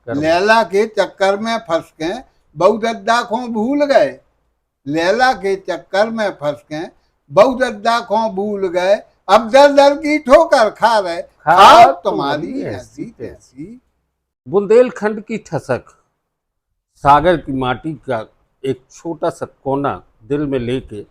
चक्कर में। लैला के चक्कर में फंस के बहुदद्दा को भूल गए। लैला के चक्कर में फंस के बहुदद्दा को भूल गए। अब दर दर की ठोकर खा रहे, खाओ तुम्हारी ऐसी तैसी। बुंदेलखंड की ठसक, सागर की माटी का एक छोटा सा कोना दिल में लेके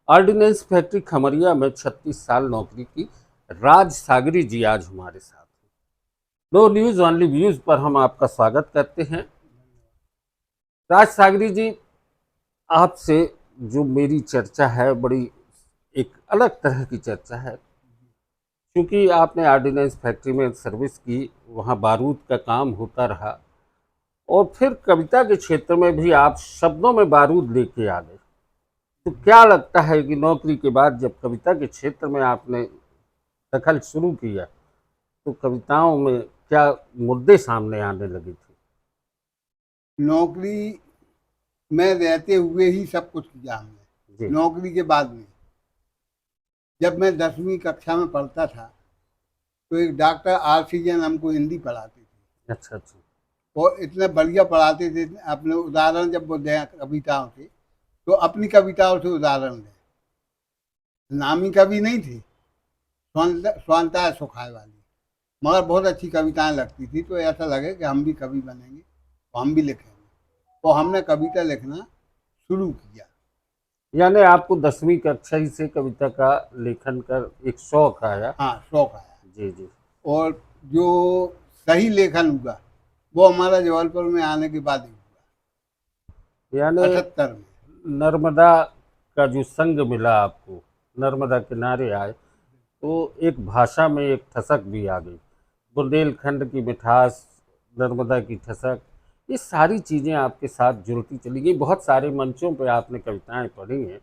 ऑर्डिनेंस फैक्ट्री खमरिया में 36 साल नौकरी की राज सागरी जी आज हमारे साथ हैं। नो न्यूज ओनली व्यूज पर हम आपका स्वागत करते हैं। राज सागरी जी, आपसे जो मेरी चर्चा है बड़ी एक अलग तरह की चर्चा है, क्योंकि आपने ऑर्डिनेंस फैक्ट्री में सर्विस की, वहाँ बारूद का काम होता रहा और फिर कविता के क्षेत्र में भी आप शब्दों में बारूद लेके आ गए। तो क्या लगता है कि नौकरी के बाद जब कविता के क्षेत्र में आपने दखल शुरू किया तो कविताओं में क्या मुद्दे सामने आने लगे थे? नौकरी में रहते हुए ही सब कुछ किया हमने। जी। नौकरी के बाद में जब मैं 10वीं कक्षा में पढ़ता था तो एक डॉक्टर आर.सी. जैन हमको हिंदी पढ़ाते थे। अच्छा अच्छा। और इतने बढ़िया पढ़ाते थे। अपने उदाहरण जब वो दें कविताओं से तो अपनी कविताओं से उदाहरण दें। नामी कवि नहीं थे, स्वांता सुखाए वाली, मगर बहुत अच्छी कविताएं लगती थी। तो ऐसा लगे कि हम भी कवि बनेंगे तो हम भी लिखेंगे। तो हमने कविता लिखना शुरू किया। यानी आपको 10वीं कक्षा ही से कविता का लेखन कर एक शौक आया? हाँ, शौक आया। जी जी। और जो सही लेखन हुआ वो हमारा जबलपुर में आने के बाद ही हुआ, यानी 78 में। नर्मदा का जो संग मिला आपको, नर्मदा किनारे आए तो एक भाषा में एक ठसक भी आ गई। बुंदेलखंड की मिठास, नर्मदा की ठसक, ये सारी चीज़ें आपके साथ जुड़ती चली गई। बहुत सारे मंचों पे आपने कविताएं पढ़ी हैं।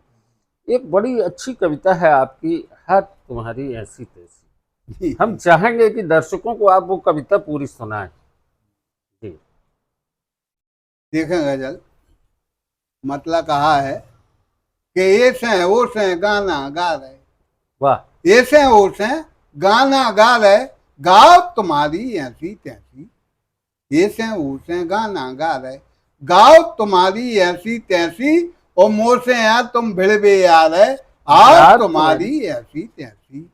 एक बड़ी अच्छी कविता है आपकी, हद तुम्हारी ऐसी तैसी। हम चाहेंगे कि दर्शकों को आप वो कविता पूरी सुनाएं। जी। देखें गजल मतलब कहा है कि ऐसे ओसे गाना गा रहे, वाह। ऐसे ओसे गाना गा रहे, गाओ तुम्हारी ऐसी तैसी। ऐसे ओसे गाना गा रहे, गाओ तुम्हारी ऐसी तैसी। और मोर से यहाँ तुम भिड़बे आ रहे, आओ तुम्हारी ऐसी तैसी।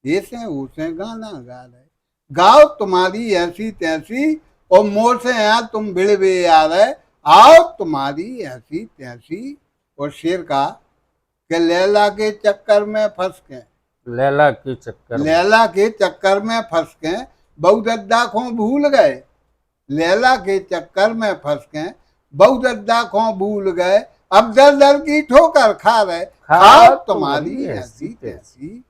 ऐसे ओसे गाना गा रहे, गाओ तुम्हारी ऐसी तैसी। और मोर से यहाँ तुम भिड़बे आ रहे, आओ तुम्हारी ऐसी तैसी। और शेर का कि लैला के चक्कर में फंस के, लैला के चक्कर में, लैला के चक्कर में फंस के बहुदद्दा को भूल गए। लैला के चक्कर में फंस के बहुदद्दा को भूल गए। अब दर दर की ठोकर खा रहे, खाओ तुम्हारी ऐसी तैसी।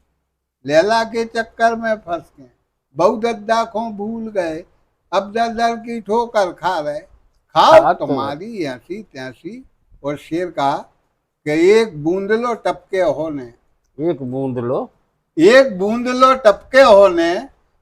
लैला के चक्कर में फंस के बहुदद्दा को भूल गए। अब दर दर की ठोकर खा रहे, खाओ तुम्हारी ऐसी तैसी। और शेर का कि एक बूंद लो टपके होने, एक बूंद लो, एक बूंद लो टपके होने,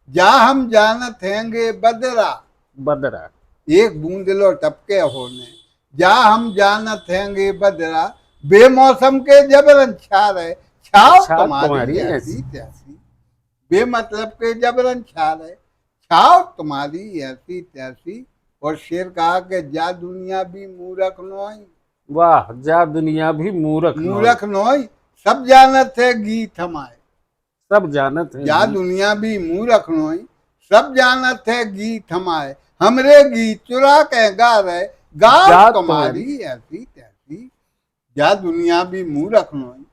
जा हम जानत हैंगे बदरा। बदरा। एक बूंद लो टपके होने, जा हम जानत हैंगे बदरा। बेमौसम के जबरन छा रहे, छाओ तुम्हारी ऐसी तैसी। बेमतलब के जबरन छा रहे, छाओ तुम्हारी ऐसी तैसी। और शेर कहा कि जा दुनिया भी मूरख नोई। वाह, जा दुनिया भी मूरख मूरख नोई, सब जानत है गीत हमारे। सब जानत है, जा दुनिया भी मूरख नोई, सब जानत है गीत हमारे। हमरे गीत चुरा के गा रहे, गाओ तुम्हारी ऐसी तैसी। जा दुनिया भी मूरख नोई,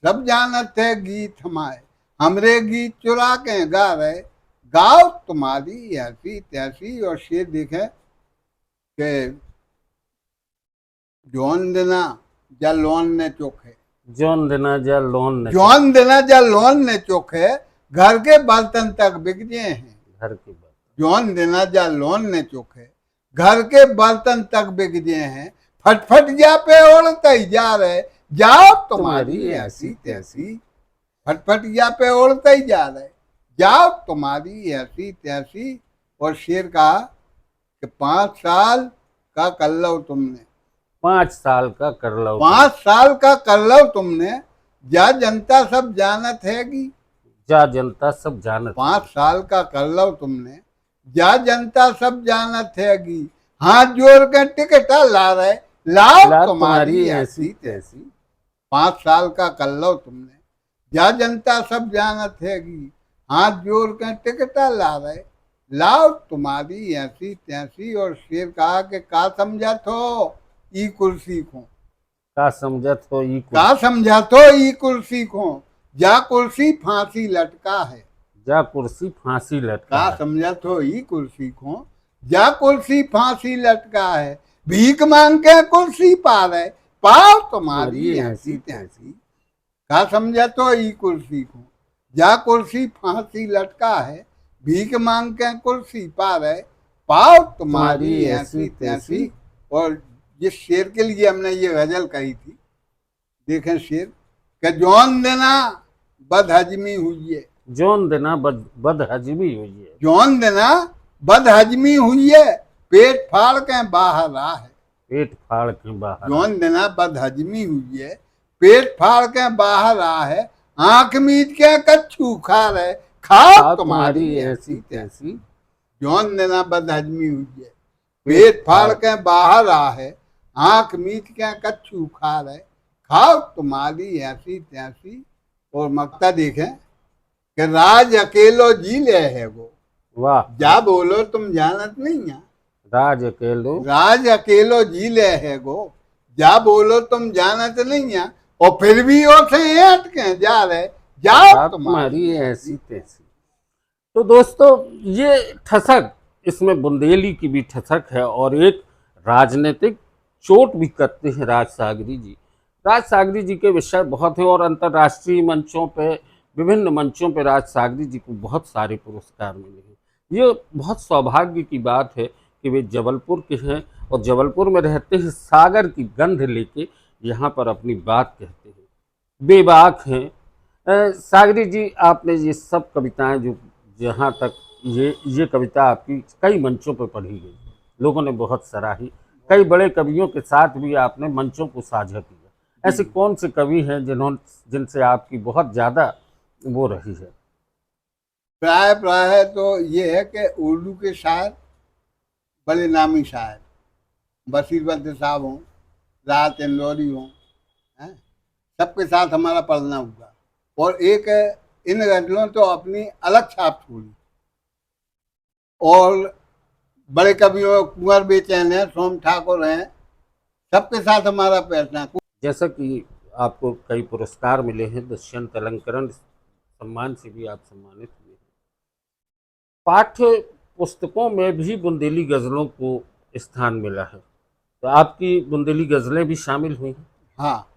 सब जानत है गीत हमारे। हमरे गीत चुरा के गा रहे, गाओ तुम्हारी ऐसी तैसी। और शेर देखे कि जौन दिना जा लोन ने चोखे, जौन दिना जा लोन ने, जौन दिना जा लोन ने चोखे, घर के बर्तन तक बिक गए हैं। घर के बर्तन, जौन दिना जा लोन ने चोखे, घर के बर्तन तक बिक गए हैं। फटफट जा पे ओढ़ते ही जा रहे, जाओ तुम्हारी ऐसी तैसी। फटफट जा पे ओढ़ते ही जा रहे, जाओ तुम्हारी ऐसी तैसी। और शेर कहा कि 5 साल का कर लो तुमने, 5 साल का कर लो, 5 साल का कर लो तुमने, जा जनता सब जानत हैगी। जा जनता सब जानत। 5 साल का कर लो तुमने, जा जनता सब जानत हैगी, हाथ जोड़ के टिकट ला रहे, लाओ लात तुम्हारी ऐसी तैसी। 5 साल का कर लो तुमने, जा जनता सब जानत हैगी, हाथ जोड़ के टिकट ला रहे, लाओ तुम्हारी ऐसी तैसी। और शेर कहा कि का समझा थो ई कुर्सी को, का समझत हो ई का समझा थो ई कुर्सी को, जा कुर्सी फांसी लटका है। जा कुर्सी फांसी लटका का है। समझा थो ई कुर्सी को, जा कुर्सी फांसी लटका है। भीख मांग के कुर्सी पा रहे, पाओ तुम्हारी ऐसी तैसी। का समझा तो ई कुर्सी को, जा कुर्सी फांसी लटका है। भीख मांग के कुर्सी पा रहे, पाओ तुम्हारी ऐसी तैसी। और जिस शेर के लिए हमने ये गजल कही थी, देखें शेर कि जौन देना बदहजमी हुई है, जौन देना बदहजमी हुई है, जौन देना बदहजमी हुई है, पेट फाड़ के बाहर आ है। पेट फाड़ के बाहर। जौन देना बदहजमी हुई है, पेट फाड़ के बाहर आ है। आंख मीच के कच्छू खा रहे, खाओ तुम्हारी ऐसी तैसी। जौन देना बदहजमी हुई है, पेट फाड़ के बाहर आ है। आंख मीच के कच्छू खा रहे, खाओ तुम्हारी ऐसी तैसी। और मक्ता देखें कि राज अकेलो जी ले है वो, वाह। जा बोलो तुम जानत नहीं है, राज अकेलो, राज अकेलो जी ले है गो, जा बोलो तुम जानत नहीं है। और फिर भी उसे हट के जा रहे, जाओ तुम्हारी ऐसी तैसी। तो दोस्तों, ये ठसक, इसमें बुंदेली की भी ठसक है और एक राजनीतिक चोट भी करते हैं राज सागरी जी। राज सागरी जी के विषय बहुत हैं और अंतर्राष्ट्रीय मंचों पे, विभिन्न मंचों पे राज सागरी जी को बहुत सारे पुरस्कार मिले हैं। ये बहुत सौभाग्य की बात है कि वे जबलपुर के हैं और जबलपुर में रहते हैं, सागर की गंध लेके यहाँ पर अपनी बात कहते हैं, बेबाक हैं। सागरी जी, आपने ये सब कविताएं, जो जहाँ तक ये कविता आपकी कई मंचों पर पढ़ी गई, लोगों ने बहुत सराही, कई बड़े कवियों के साथ भी आपने मंचों को साझा किया। ऐसे कौन से कवि हैं जिनसे आपकी बहुत ज़्यादा वो रही है? प्राय प्राय तो ये है कि उर्दू के शायर, बड़े नामी शायर, बशीर बद्र साहब हों, राहत इंदौरी हों, सबके साथ हमारा पढ़ना हुआ। और एक इन गजलों तो अपनी अलग छाप छोड़ी। और बड़े कवियों, कुंवर बेचैन है, सोम ठाकुर हैं, सबके साथ हमारा बैठना। जैसा कि आपको कई पुरस्कार मिले हैं, दुष्यंत अलंकरण सम्मान से भी आप सम्मानित हुए हैं। पाठ्य पुस्तकों में भी बुंदेली गज़लों को स्थान मिला है, तो आपकी बुंदेली गज़लें भी शामिल हुई हैं? हाँ,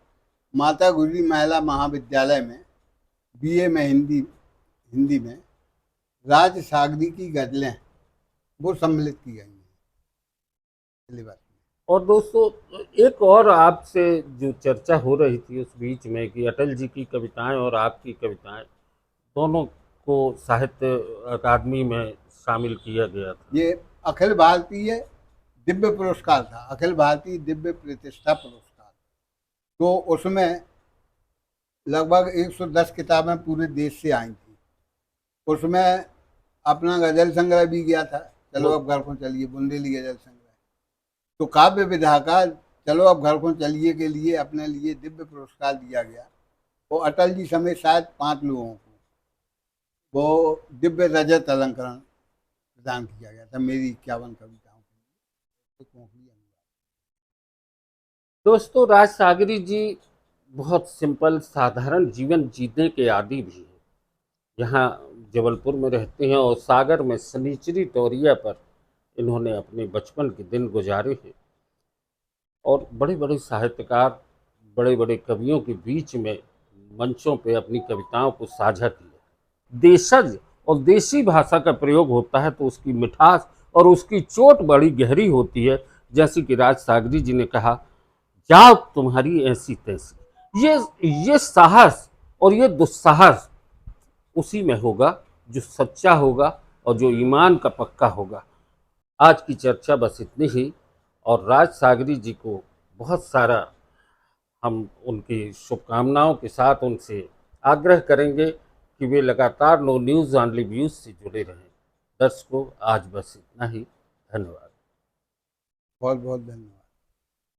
माता गुजरी महिला महाविद्यालय में बीए में हिंदी में राज सागरी की गजलें वो सम्मिलित की गई हैं सिलेबस में। और दोस्तों, एक और आपसे जो चर्चा हो रही थी उस बीच में कि अटल जी की कविताएं और आपकी कविताएं दोनों को साहित्य अकादमी में शामिल किया गया था। ये अखिल भारतीय दिव्य पुरस्कार था, अखिल भारतीय दिव्य प्रतिष्ठा पुरस्कार। तो उसमें लगभग 110 किताबें पूरे देश से आई थी। उसमें अपना गजल संग्रह भी गया था, चलो अब घर को चलिए, बुंदेली गजल संग्रह। तो काव्य विधा का चलो अब घर को चलिए के लिए अपने लिए दिव्य पुरस्कार दिया गया। वो अटल जी समेत शायद 5 लोगों को वो दिव्य रजत अलंकरण प्रदान किया गया था मेरी 51 कविताओं के लिए। दोस्तों, राज सागरी जी बहुत सिंपल साधारण जीवन जीने के आदी भी हैं। यहाँ जबलपुर में रहते हैं और सागर में सनीचरी टोरिया पर इन्होंने अपने बचपन के दिन गुजारे हैं और बड़े बड़े साहित्यकार, बड़े बड़े कवियों के बीच में मंचों पे अपनी कविताओं को साझा किया। देशज और देसी भाषा का प्रयोग होता है तो उसकी मिठास और उसकी चोट बड़ी गहरी होती है। जैसे कि राज सागरी जी ने कहा, जाओ तुम्हारी ऐसी तैसी। ये साहस और ये दुस्साहस उसी में होगा जो सच्चा होगा और जो ईमान का पक्का होगा। आज की चर्चा बस इतनी ही, और राज सागरी जी को बहुत सारा हम उनकी शुभकामनाओं के साथ उनसे आग्रह करेंगे कि वे लगातार नो न्यूज़ ऑनली व्यूज़ से जुड़े रहें। दर्शकों आज बस इतना ही। धन्यवाद। बहुत बहुत धन्यवाद।